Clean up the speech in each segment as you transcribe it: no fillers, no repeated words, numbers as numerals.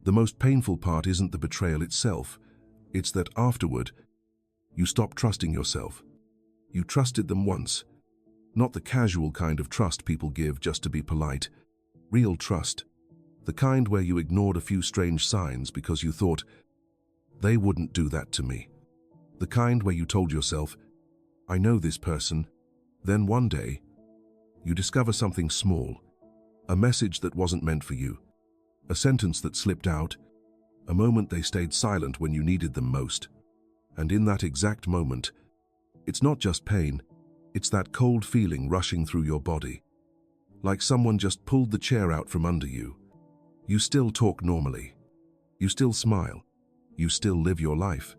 The most painful part isn't the betrayal itself. It's that afterward, you stop trusting yourself. You trusted them once. Not the casual kind of trust people give just to be polite. Real trust. The kind where you ignored a few strange signs because you thought, they wouldn't do that to me. The kind where you told yourself, I know this person. Then one day, you discover something small. A message that wasn't meant for you. A sentence that slipped out. A moment they stayed silent when you needed them most. And in that exact moment, it's not just pain, it's that cold feeling rushing through your body. Like someone just pulled the chair out from under you. You still talk normally. You still smile. You still live your life.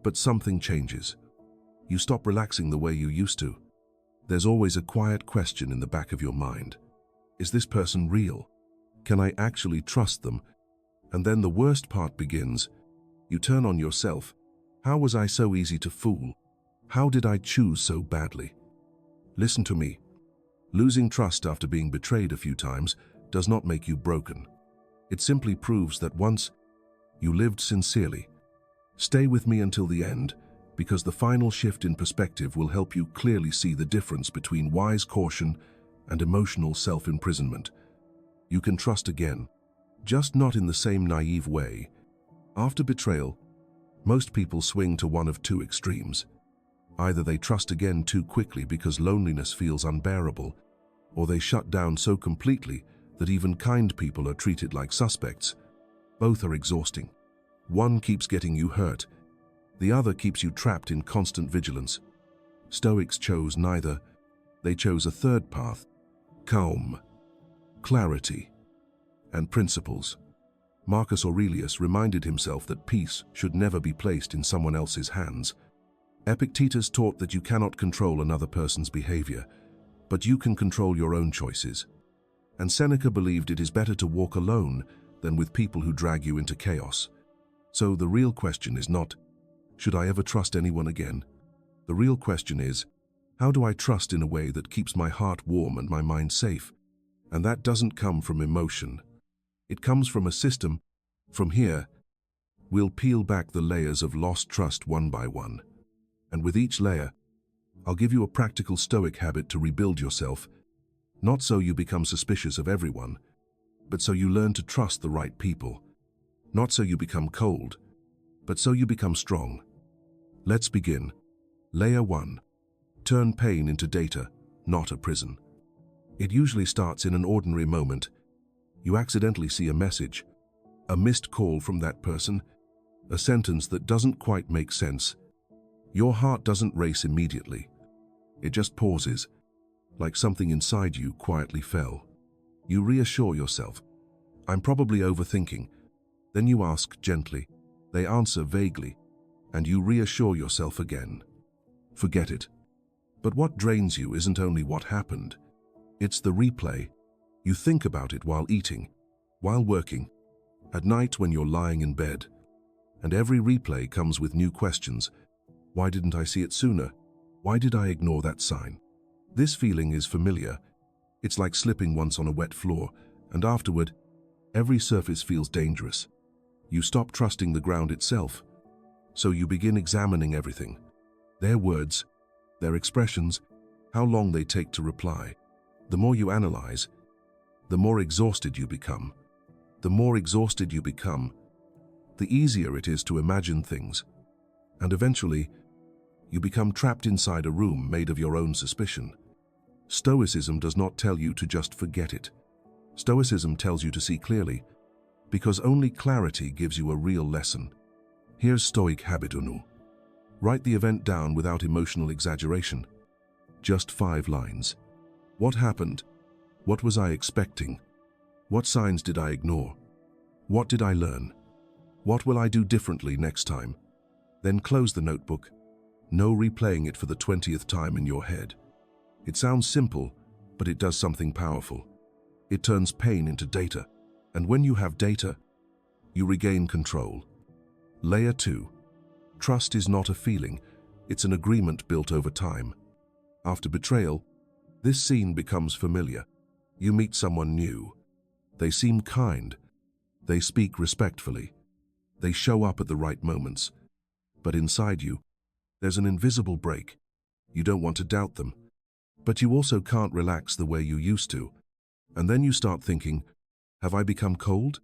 But something changes. You stop relaxing the way you used to. There's always a quiet question in the back of your mind. Is this person real? Can I actually trust them? And then the worst part begins. You turn on yourself. How was I so easy to fool? How did I choose so badly? Listen to me. Losing trust after being betrayed a few times does not make you broken. It simply proves that once you lived sincerely. Stay with me until the end, because the final shift in perspective will help you clearly see the difference between wise caution and emotional self-imprisonment. You can trust again, just not in the same naive way. After betrayal, most people swing to one of two extremes. Either they trust again too quickly because loneliness feels unbearable, or they shut down so completely that even kind people are treated like suspects. Both are exhausting. One keeps getting you hurt. The other keeps you trapped in constant vigilance. Stoics chose neither. They chose a third path: calm, clarity, and principles. Marcus Aurelius reminded himself that peace should never be placed in someone else's hands. Epictetus taught that you cannot control another person's behavior, but you can control your own choices. And Seneca believed it is better to walk alone than with people who drag you into chaos. So the real question is not, should I ever trust anyone again? The real question is, how do I trust in a way that keeps my heart warm and my mind safe? And that doesn't come from emotion. It comes from a system. From here, we'll peel back the layers of lost trust one by one. And with each layer, I'll give you a practical Stoic habit to rebuild yourself, not so you become suspicious of everyone, but so you learn to trust the right people. Not so you become cold, but so you become strong. Let's begin. Layer 1. Turn pain into data, not a prison. It usually starts in an ordinary moment. You accidentally see a message, a missed call from that person, a sentence that doesn't quite make sense. Your heart doesn't race immediately. It just pauses, like something inside you quietly fell. You reassure yourself, I'm probably overthinking. Then you ask gently. They answer vaguely, and you reassure yourself again. Forget it. But what drains you isn't only what happened. It's the replay. You think about it while eating, while working, at night when you're lying in bed. And every replay comes with new questions. Why didn't I see it sooner? Why did I ignore that sign? This feeling is familiar. It's like slipping once on a wet floor, and afterward, every surface feels dangerous. You stop trusting the ground itself, so you begin examining everything. Their words, their expressions, how long they take to reply. The more you analyze, the more exhausted you become. The more exhausted you become, the easier it is to imagine things. And eventually, you become trapped inside a room made of your own suspicion. Stoicism does not tell you to just forget it. Stoicism tells you to see clearly, because only clarity gives you a real lesson. Here's Stoic habit unu. Write the event down without emotional exaggeration. Just 5 lines. What happened? What was I expecting? What signs did I ignore? What did I learn? What will I do differently next time? Then close the notebook. No replaying it for the 20th time in your head. It sounds simple, but it does something powerful. It turns pain into data. And when you have data, you regain control. Layer 2. Trust is not a feeling, it's an agreement built over time. After betrayal, this scene becomes familiar. You meet someone new. They seem kind. They speak respectfully. They show up at the right moments. But inside you, there's an invisible break. You don't want to doubt them, but you also can't relax the way you used to. And then you start thinking, have I become cold?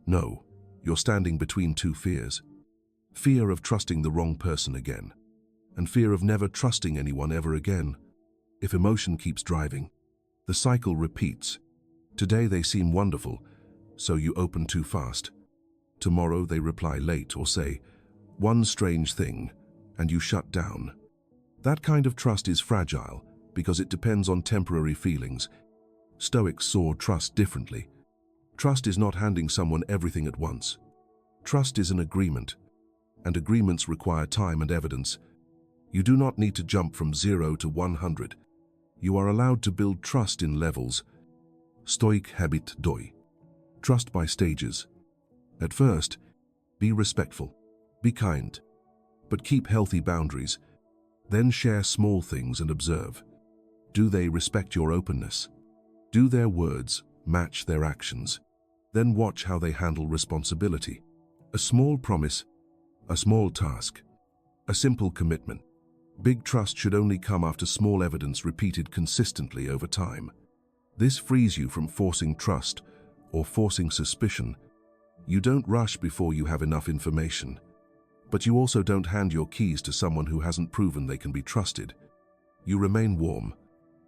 No, you're standing between two fears. Fear of trusting the wrong person again, and fear of never trusting anyone ever again. If emotion keeps driving, the cycle repeats. Today they seem wonderful, so you open too fast. Tomorrow they reply late or say one strange thing, and you shut down. That kind of trust is fragile because it depends on temporary feelings. Stoics saw trust differently. Trust is not handing someone everything at once. Trust is an agreement, and agreements require time and evidence. You do not need to jump from 0 to 100. You are allowed to build trust in levels. Stoic habit doi. Trust by stages. At first, be respectful, be kind, but keep healthy boundaries. Then share small things and observe. Do they respect your openness? Do their words match their actions? Then watch how they handle responsibility. A small promise, a small task, a simple commitment. Big trust should only come after small evidence repeated consistently over time. This frees you from forcing trust or forcing suspicion. You don't rush before you have enough information, but you also don't hand your keys to someone who hasn't proven they can be trusted. You remain warm,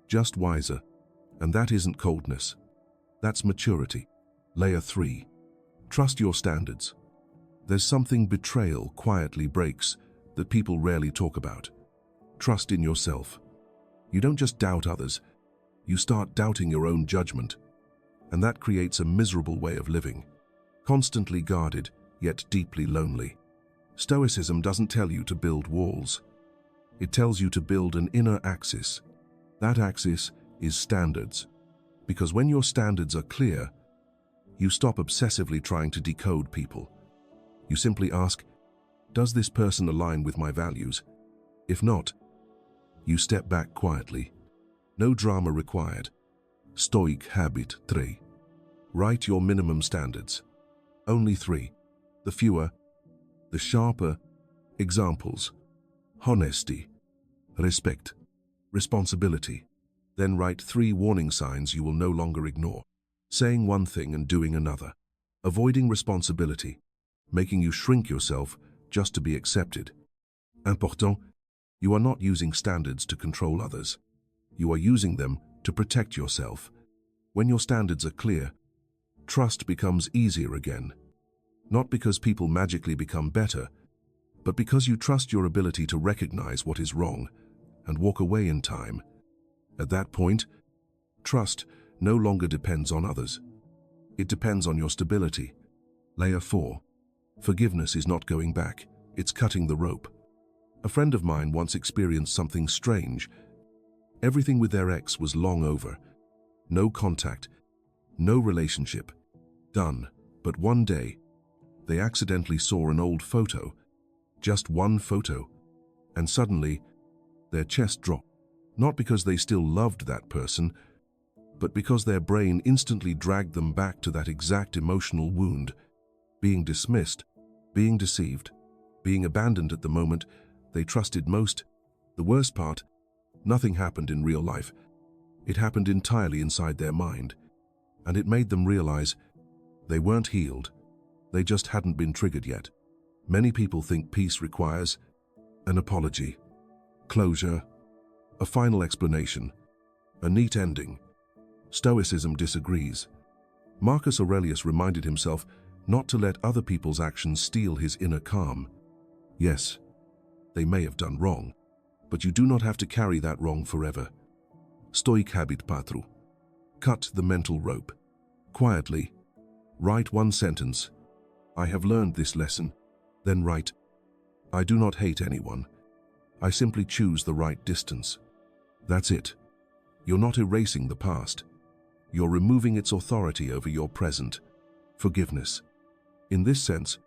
just wiser, and that isn't coldness. That's maturity. Layer 3. Trust your standards. There's something betrayal quietly breaks that people rarely talk about. Trust in yourself. You don't just doubt others, you start doubting your own judgment, and that creates a miserable way of living. Constantly guarded, yet deeply lonely. Stoicism doesn't tell you to build walls. It tells you to build an inner axis. That axis is standards. Because when your standards are clear, you stop obsessively trying to decode people. You simply ask, does this person align with my values? If not, you step back quietly. No drama required. Stoic habit 3. Write your minimum standards. Only 3. The fewer, the sharper. Examples: honesty, respect, responsibility. Then write 3 warning signs you will no longer ignore. Saying one thing and doing another. Avoiding responsibility, making you shrink yourself just to be accepted. Important, you are not using standards to control others. You are using them to protect yourself. When your standards are clear, trust becomes easier again. Not because people magically become better, but because you trust your ability to recognize what is wrong and walk away in time. At that point, trust no longer depends on others. It depends on your stability. Layer 4. Forgiveness is not going back, it's cutting the rope. A friend of mine once experienced something strange. Everything with their ex was long over. No contact, no relationship. Done. But one day, they accidentally saw an old photo. Just one photo. And suddenly, their chest dropped. Not because they still loved that person, but because their brain instantly dragged them back to that exact emotional wound. Being dismissed, being deceived, being abandoned at the moment they trusted most. The worst part, nothing happened in real life. It happened entirely inside their mind, and it made them realize they weren't healed. They just hadn't been triggered yet. Many people think peace requires an apology, closure, a final explanation, a neat ending. Stoicism disagrees. Marcus Aurelius reminded himself not to let other people's actions steal his inner calm. Yes, they may have done wrong, but you do not have to carry that wrong forever. Stoic habit 4. Cut the mental rope. Quietly, write one sentence. I have learned this lesson. Then write, I do not hate anyone. I simply choose the right distance. That's it. You're not erasing the past. You're removing its authority over your present. Forgiveness, in this sense,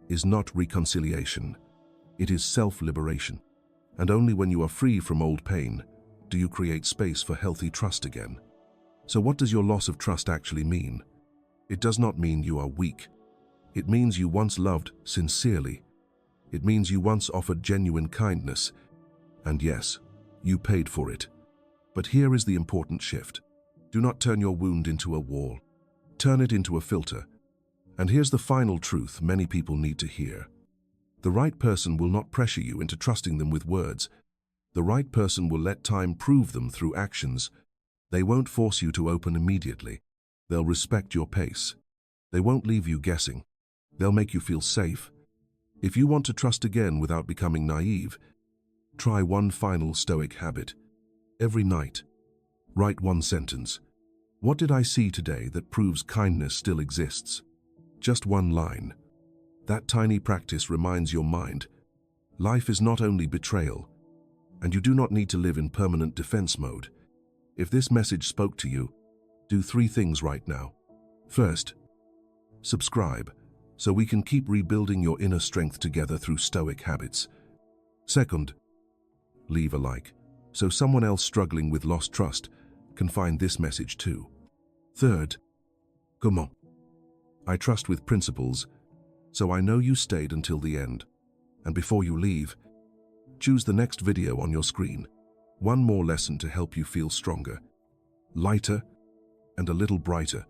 is not reconciliation. It is self-liberation. And only when you are free from old pain do you create space for healthy trust again. So what does your loss of trust actually mean? It does not mean you are weak. It means you once loved sincerely. It means you once offered genuine kindness. And yes, you paid for it. But here is the important shift. Do not turn your wound into a wall. Turn it into a filter. And here's the final truth many people need to hear. The right person will not pressure you into trusting them with words. The right person will let time prove them through actions. They won't force you to open immediately. They'll respect your pace. They won't leave you guessing. They'll make you feel safe. If you want to trust again without becoming naive, try one final Stoic habit. Every night, write one sentence. What did I see today that proves kindness still exists? Just one line. That tiny practice reminds your mind, life is not only betrayal, and you do not need to live in permanent defense mode. If this message spoke to you, do 3 things right now. First, subscribe, so we can keep rebuilding your inner strength together through Stoic habits. Second, leave a like, so someone else struggling with lost trust can find this message too. Third, come on. I trust with principles, so I know you stayed until the end. And before you leave, choose the next video on your screen. One more lesson to help you feel stronger, lighter, and a little brighter.